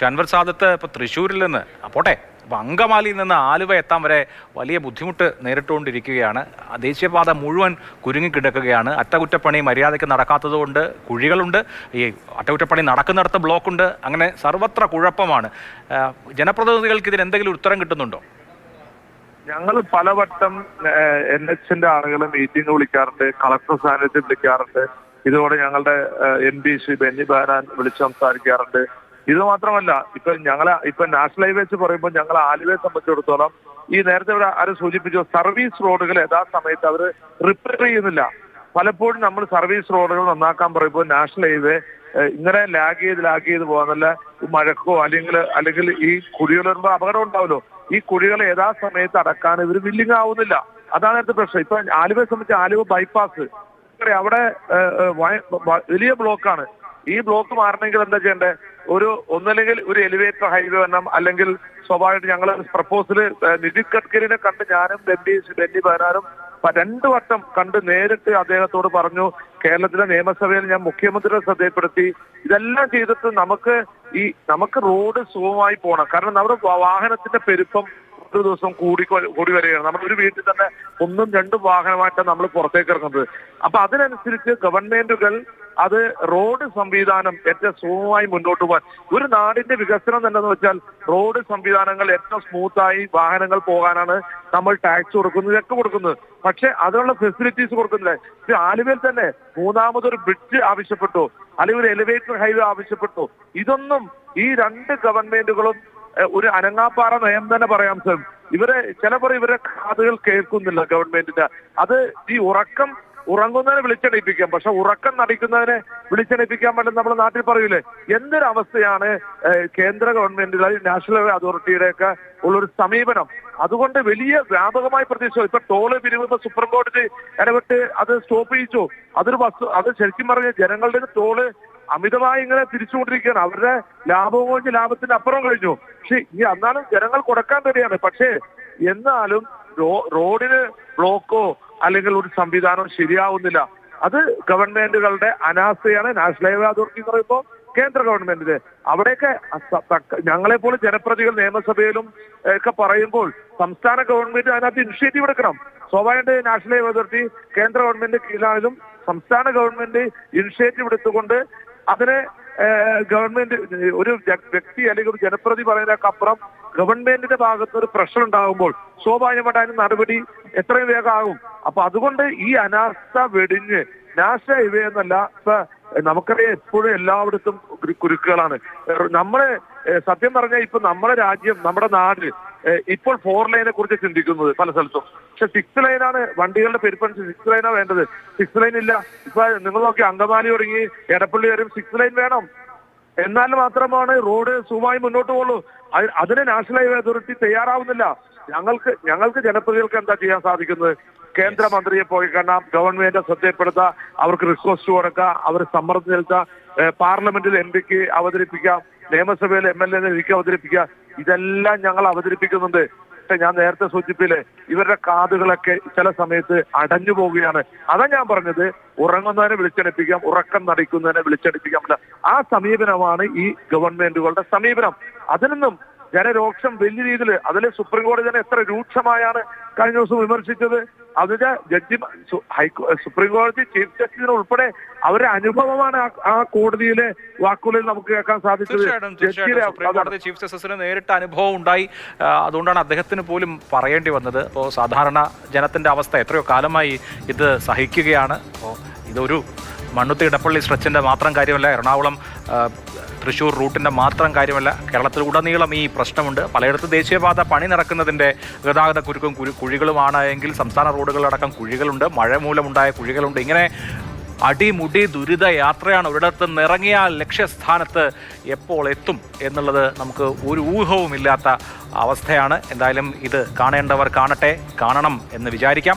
അൻവർ സാദത്ത് ഇപ്പോൾ തൃശ്ശൂരിൽ നിന്ന് പോട്ടെ, അപ്പോൾ അങ്കമാലിയിൽ നിന്ന് ആലുവ എത്താൻ വരെ വലിയ ബുദ്ധിമുട്ട് നേരിട്ടുകൊണ്ടിരിക്കുകയാണ്. ദേശീയപാത മുഴുവൻ കുരുങ്ങിക്കിടക്കുകയാണ്. അറ്റകുറ്റപ്പണി മര്യാദയ്ക്ക് നടക്കാത്തതുകൊണ്ട് കുഴികളുണ്ട്, ഈ അറ്റകുറ്റപ്പണി നടക്കുന്നിടത്ത് ബ്ലോക്കുണ്ട്, അങ്ങനെ സർവത്ര കുഴപ്പമാണ്. ജനപ്രതിനിധികൾക്ക് ഇതിന് എന്തെങ്കിലും ഉത്തരം കിട്ടുന്നുണ്ടോ? ഞങ്ങൾ പലവട്ടം NHന്റെ ആളുകൾ മീറ്റിംഗ് വിളിക്കാറുണ്ട്, കളക്ടർ സാന്നിധ്യം വിളിക്കാറുണ്ട്. ഇതോടെ ഞങ്ങളുടെ MP ശ്രീ ബെന്നി ബെഹനാൻ വിളിച്ച് സംസാരിക്കാറുണ്ട്. ഇത് മാത്രമല്ല, ഇപ്പൊ നാഷണൽ ഹൈവേസ് പറയുമ്പോൾ ഞങ്ങൾ ആലുവയെ സംബന്ധിച്ചിടത്തോളം ഈ നേരത്തെ ഇവിടെ ആരും സൂചിപ്പിച്ചു, സർവീസ് റോഡുകൾ യഥാസമയത്ത് അവർ റിപ്പയർ ചെയ്യുന്നില്ല. പലപ്പോഴും നമ്മൾ സർവീസ് റോഡുകൾ നന്നാക്കാൻ പറയുമ്പോൾ നാഷണൽ ഹൈവേ ഇങ്ങനെ ലാഗ് ചെയ്ത് പോകാന്നല്ല, മഴക്കോ അല്ലെങ്കിൽ ഈ കുഴികൾ വരുമ്പോൾ അപകടം ഉണ്ടാവുമല്ലോ, ഈ കുഴികൾ യഥാസമയത്ത് അടക്കാൻ ഇവർ വില്ലിങ് ആവുന്നില്ല. അതാണ് അടുത്ത പ്രശ്നം. ഇപ്പൊ ആലുവയെ സംബന്ധിച്ച് ആലുവ ബൈപ്പാസ് അവിടെ വലിയ ബ്ലോക്കാണ്. ഈ ബ്ലോക്ക് മാറണമെങ്കിൽ എന്താ ചെയ്യേണ്ടത്? ഒന്നല്ലെങ്കിൽ ഒരു എലിവേറ്റർ ഹൈവേ വരണം, അല്ലെങ്കിൽ സ്വാഭാവികമായിട്ട് ഞങ്ങൾ പ്രപ്പോസല് നിതിൻ ഗഡ്കരിനെ കണ്ട് ഞാനും ബെന്നി ബെഹനാനും 2 വട്ടം കണ്ട് നേരിട്ട് അദ്ദേഹത്തോട് പറഞ്ഞു. കേരളത്തിലെ നിയമസഭയിൽ ഞാൻ മുഖ്യമന്ത്രിയെ ശ്രദ്ധയപ്പെടുത്തി. ഇതെല്ലാം ചെയ്തിട്ട് നമുക്ക് റോഡ് സുഗമമായി പോകണം. കാരണം നമ്മുടെ വാഹനത്തിന്റെ പെരുപ്പം ഒരു ദിവസം കൂടി വരികയാണ്. നമ്മുടെ ഒരു വീട്ടിൽ തന്നെ 1ഉം 2ഉം വാഹനമായിട്ടാണ് നമ്മൾ പുറത്തേക്ക് ഇറങ്ങുന്നത്. അപ്പൊ അതിനനുസരിച്ച് ഗവൺമെന്റുകൾ അത് റോഡ് സംവിധാനം ഏറ്റവും സുഗമമായി മുന്നോട്ട് പോകാൻ, ഒരു നാടിന്റെ വികസനം എന്തെന്ന് വെച്ചാൽ റോഡ് സംവിധാനങ്ങൾ ഏറ്റവും സ്മൂത്തായി വാഹനങ്ങൾ പോകാനാണ് നമ്മൾ ടാക്സ് കൊടുക്കുന്നത്, ഇതൊക്കെ കൊടുക്കുന്നത്. പക്ഷെ അതിനുള്ള ഫെസിലിറ്റീസ് കൊടുക്കുന്നില്ല. ആലുവയിൽ തന്നെ 3ാമതൊരു ബ്രിഡ്ജ് ആവശ്യപ്പെട്ടു, അല്ലെങ്കിൽ ഒരു എലിവേറ്റർ ഹൈവേ ആവശ്യപ്പെട്ടു. ഇതൊന്നും ഈ 2 ഗവൺമെന്റുകളും ഒരു അനങ്ങാപ്പാറ നയം തന്നെ പറയാം സാർ. ചിലപ്പോൾ ഇവരെ കാതുകൾ കേൾക്കുന്നില്ല ഗവൺമെന്റിന്റെ. അത് ഈ ഉറങ്ങുന്നതിനെ വിളിച്ചെണീപ്പിക്കാം, പക്ഷെ ഉറക്കം നടിക്കുന്നതിനെ വിളിച്ചെണീപ്പിക്കാൻ പറ്റും നമ്മുടെ നാട്ടിൽ പറയൂലേ. എന്തൊരവസ്ഥയാണ് കേന്ദ്ര ഗവൺമെന്റുകൾ, നാഷണൽ ഹൈവേ അതോറിറ്റിയുടെയൊക്കെ ഉള്ളൊരു സമീപനം. അതുകൊണ്ട് വലിയ വ്യാപകമായി പ്രതീക്ഷ. ഇപ്പൊ ടോള് പിരിവ് സുപ്രീം കോടതി ഇടപെട്ട് അത് സ്റ്റോപ്പ് ചെയ്യിച്ചു. അത് ശരിക്കും പറഞ്ഞ ജനങ്ങളുടെ ടോള് അമിതമായി ഇങ്ങനെ തിരിച്ചുകൊണ്ടിരിക്കുകയാണ്. അവരുടെ ലാഭവും കഴിഞ്ഞ് ലാഭത്തിന്റെ അപ്പുറം കഴിഞ്ഞു. പക്ഷെ എന്നാലും ജനങ്ങൾ കൊടുക്കാൻ തന്നെയാണ്. പക്ഷേ എന്നാലും റോഡിന് ബ്ലോക്കോ അല്ലെങ്കിൽ ഒരു സംവിധാനം ശരിയാവുന്നില്ല. അത് ഗവൺമെന്റുകളുടെ അനാസ്ഥയാണ്. നാഷണൽ ഹൈവേ അതോറിറ്റി എന്ന് പറയുമ്പോൾ കേന്ദ്ര ഗവൺമെന്റിന് അവിടെയൊക്കെ ഞങ്ങളെപ്പോലെ ജനപ്രതികൾ നിയമസഭയിലും ഒക്കെ പറയുമ്പോൾ സംസ്ഥാന ഗവൺമെന്റ് അതിനകത്ത് ഇനിഷ്യേറ്റീവ് എടുക്കണം. സ്വാഭാവികമായിട്ട് നാഷണൽ ഹൈവേ അതോറിറ്റി കേന്ദ്ര ഗവൺമെന്റ് കീഴിലാണെങ്കിലും സംസ്ഥാന ഗവൺമെന്റ് ഇനിഷ്യേറ്റീവ് എടുത്തുകൊണ്ട് അതിനെ ഗവൺമെന്റ് ഒരു വ്യക്തി അല്ലെങ്കിൽ ഒരു ജനപ്രതി പറയുന്നതിനപ്പുറം ഗവൺമെന്റിന്റെ ഭാഗത്ത് ഒരു പ്രഷർ ഉണ്ടാകുമ്പോൾ സ്വാഭാവികമായിട്ട് അതിന് നടപടി എത്രയും വേഗം ആകും. അപ്പൊ അതുകൊണ്ട് ഈ അനാസ്ഥ വെടിഞ്ഞ് നാഷണൽ ഹൈവേ എന്നല്ല, ഇപ്പൊ നമുക്കറിയാം എപ്പോഴും എല്ലായിടത്തും കുരുക്കുകളാണ്. നമ്മള് സത്യം പറഞ്ഞാൽ ഇപ്പൊ നമ്മുടെ രാജ്യം, നമ്മുടെ നാട് ഇപ്പോൾ 4 ലൈനെ കുറിച്ച് ചിന്തിക്കുന്നത് പല സ്ഥലത്തും. പക്ഷെ 6 ലൈനാണ് വണ്ടികളുടെ പെരുപ്പനുസരിച്ച് 6 ലൈനാണ് വേണ്ടത്. 6 ലൈൻ ഇല്ല. ഇപ്പൊ നിങ്ങൾ നോക്കി, അങ്കമാലി തുടങ്ങി എടപ്പള്ളി വരും 6 ലൈൻ വേണം. എന്നാൽ മാത്രമാണ് റോഡ് സുഖമായി മുന്നോട്ട് പോകുള്ളൂ. അതിന് നാഷണൽ ഹൈവേ അതോറിറ്റി തയ്യാറാവുന്നില്ല. ഞങ്ങൾക്ക് ജനപ്രതികൾക്ക് എന്താ ചെയ്യാൻ സാധിക്കുന്നത്? കേന്ദ്രമന്ത്രിയെ പോയി കാണാം, ഗവൺമെന്റിനെ ശ്രദ്ധപ്പെടുത്താം, അവർക്ക് റിക്വസ്റ്റ് കൊടുക്കാം, അവർ സമ്മർദ്ദം ചെലുത്താം, പാർലമെന്റിൽ MP-ക്ക് അവതരിപ്പിക്കാം, നിയമസഭയിൽ MLA-ക്ക് അവതരിപ്പിക്കാം. ഇതെല്ലാം ഞങ്ങൾ അവതരിപ്പിക്കുന്നുണ്ട്. പക്ഷെ ഞാൻ നേരത്തെ സൂചിപ്പിച്ചില്ലേ, ഇവരുടെ കാതുകളൊക്കെ ചില സമയത്ത് അടഞ്ഞു പോവുകയാണ്. അതാ ഞാൻ പറഞ്ഞത്, ഉറങ്ങുന്നതിനെ വിളിച്ചെടുപ്പിക്കാം, ഉറക്കം നടിക്കുന്നതിനെ വിളിച്ചെടുപ്പിക്കാൻ പറ്റില്ല. ആ സമീപനമാണ് ഈ ഗവൺമെന്റുകളുടെ സമീപനം. അതിനൊന്നും ജനരോക്ഷം വലിയ രീതിയിൽ, അതിൽ സുപ്രീം കോടതി തന്നെ എത്ര രൂക്ഷമായാണ് കഴിഞ്ഞ ദിവസം വിമർശിച്ചത്. അതിന്റെ സുപ്രീം കോടതി ചീഫ് ജസ്റ്റിസിന് ഉൾപ്പെടെ അവരുടെ അനുഭവമാണ് ആ കോടതിയിലെ വാക്കുകളിൽ നമുക്ക് കേൾക്കാൻ സാധിച്ചത്. സുപ്രീം കോടതി ചീഫ് ജസ്റ്റിസിന് നേരിട്ട് അനുഭവം ഉണ്ടായി. അതുകൊണ്ടാണ് അദ്ദേഹത്തിന് പോലും പറയേണ്ടി വന്നത്. അപ്പോൾ സാധാരണ ജനത്തിന്റെ അവസ്ഥ എത്രയോ കാലമായി ഇത് സഹിക്കുകയാണ്. അപ്പോൾ ഇതൊരു മണ്ണുത്തി ഇടപ്പള്ളി സ്ട്രെച്ചിന്റെ മാത്രം കാര്യമല്ല, എറണാകുളം തൃശ്ശൂർ റൂട്ടിൻ്റെ മാത്രം കാര്യമല്ല, കേരളത്തിലുടനീളം ഈ പ്രശ്നമുണ്ട്. പലയിടത്തും ദേശീയപാത പണി നടക്കുന്നതിൻ്റെ ഗതാഗത കുരുക്കും കുഴികളുമാണ് എങ്കിൽ സംസ്ഥാന റോഡുകളടക്കം കുഴികളുണ്ട്, മഴ മൂലമുണ്ടായ കുഴികളുണ്ട്. ഇങ്ങനെ അടിമുടി ദുരിത യാത്രയാണ്. ഒരിടത്ത് നിറങ്ങിയാൽ ലക്ഷ്യസ്ഥാനത്ത് എപ്പോൾ എത്തും എന്നുള്ളത് നമുക്ക് ഒരു ഊഹവുമില്ലാത്ത അവസ്ഥയാണ്. എന്തായാലും ഇത് കാണേണ്ടവർ കാണട്ടെ, കാണണം എന്ന് വിചാരിക്കാം.